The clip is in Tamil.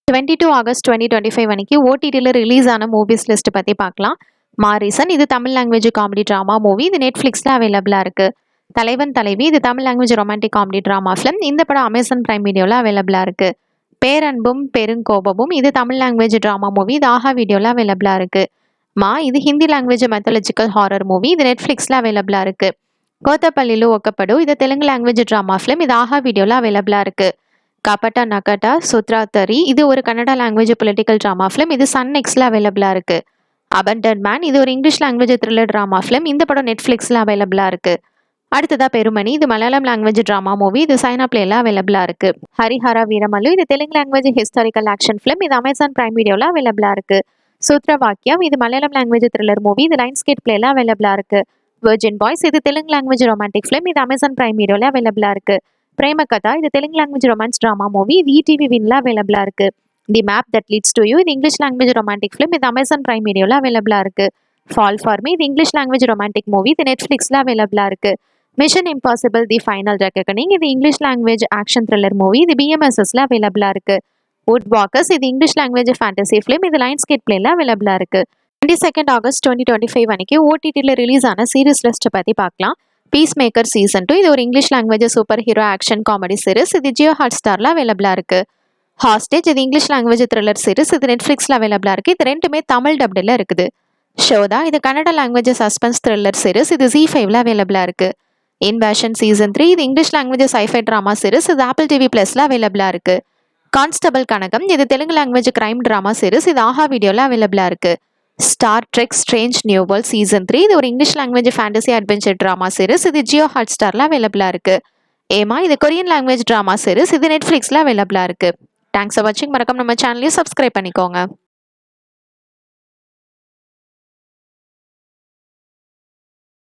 22 ஆகஸ்ட் 2025 அன்னைக்கு ஓடிடியில் ரிலீஸ் ஆன மூவிஸ் லிஸ்ட் பற்றி பார்க்கலாம். மாரிசன் இது Tamil language comedy drama movie. இது நெட்ஃப்ளிக்ஸில் அவைலபிளாக இருக்குது. தலைவன் தலைவி இது Tamil language romantic comedy drama film. இந்த படம் அமேசான் பிரைம் வீடியோவில் அவைலபிளாக இருக்குது. பேரன்பும் பெருங்கோபமும் இது தமிழ் லாங்குவேஜ் ட்ராமா மூவி. இது ஆஹா வீடியோவில் அவைலபிளாக இருக்குது. மா இது Hindi language methodological horror movie. இது நெட்ஃப்ளிக்ஸில் அவைலபிளாக இருக்குது. கோத்தப்பள்ளியில் ஒக்கப்படு இது தெலுங்கு லாங்குவேஜ் ட்ராமா ஃபிலிம். இது ஆஹா வீடியோவில் அவைலபிளாக இருக்குது. கபட்டா நகட்டா சுத்ராத்தரி இது ஒரு Kannada language political drama film. இது சன் நெக்ஸ்ட்ல அவைலபிளாக இருக்குது. அபண்டட் மேன் இது ஒரு English language thriller drama film. இந்த படம் நெட்ஃப்ளிக்ஸில் அவைலபிளாக இருக்குது. அடுத்ததாக பெருமணி இது மலையாளம் லாங்குவேஜ் ட்ராமா மூவி. இது சைனா பிளேல அவைலபிளாக இருக்குது. ஹரிஹரா வீரமல்லு இது Telugu language historical action film. இது அமேசான் பிரைம் வீடியோவில் அவைலபிளாக இருக்குது. சூத்ரவாக்கியம் இது மலையாளம் லாங்குவேஜ் த்ரில்லர் மூவி. இது லைன்ஸ்கேட் பிளேல அவைலபிளாக இருக்குது. வெர்ஜின் பாய்ஸ் இது தெலுங்கு லாங்குவேஜ் ரொமான்டிக் ஃபிலிம். இது அமேசான் பிரைம் வீடியோவில் அவைலபிளாக இருக்குது. பிரேம கதா இது Telugu language romance drama movie. இது இடிவி வின்ல அவைலபிளாக இருக்குது. The Map That Leads To You இது இங்கிலீஷ் லாங்குவேஜ் ரொமான்டிக் ஃபிலிம். இது அமேசான் பிரைம் வீடியோவில் அவைலபிளாக இருக்குது. ஃபால் ஃபார் மீ இது இங்கிலீஷ் லாங்குவேஜ் ரொமான்டிக் மூவி. இது நெட்ஃப்ளிக்ஸில் அவைலபிளாக இருக்குது. Mission Impossible The Final Reckoning இது English language action thriller movie. இது பிஎம்எஸ்எஸ்ல அவைலபிளாக இருக்குது. வுட் வாக்கர்ஸ் இது இங்கிலீஷ் லாங்குவேஜ் ஃபேண்டசி ஃபிலிம். இது லைன்ஸ்கேட் பிளேல அவைலபிளாக இருக்குது. 22 ஆகஸ்ட் 2025 அன்னைக்கு ஓடிடியில் ரிலீஸ் ஆன சீரிஸ் லிஸ்ட் பற்றி பார்க்கலாம். பீஸ் மேக்கர் சீசன் 2 இது ஒரு English language super hero action comedy series. இது ஜியோ ஹாட் ஸ்டாரில் அவைலபிளாக இருக்குது. ஹாஸ்டேஜ் இது இங்கிலீஷ் லாங்குவேஜ் த்ரில்லர் சீரிஸ். இது நெட்ஃப்ளிக்ஸில் அவைலபிளாக இருக்குது. இது ரெண்டுமே தமிழ் டப்டில் இருக்குது. ஷோதா இது Kannada language suspense thriller series. இது Z5ல அவைலபிளாக இருக்குது. இன்வேஷன் சீசன் 3 இது English language sci fi drama series. இது ஆப்பிள் டிவி ப்ளஸில் அவைலபிளாக இருக்குது. கான்ஸ்டபிள் கனகம் இது Telugu language crime drama series. இது ஆஹா வீடியோவில் அவைலபிளாக இருக்குது. Star Trek Strange New World season 3 இது ஒரு English language fantasy adventure drama series. இது ஜியோ ஹாட் ஸ்டாரில் அவைலபிளாக இருக்குது. ஏமா இது கொரியன் லாங்குவேஜ் ட்ராமா சீரிஸ். இது நெட்ஃப்ளிக்ஸில் அவைலபிளாக இருக்குது. தேங்க்ஸ் ஃபார் வாட்சிங். மறக்காம நம்ம சேனலையும் சப்ஸ்கிரைப் பண்ணிக்கோங்க.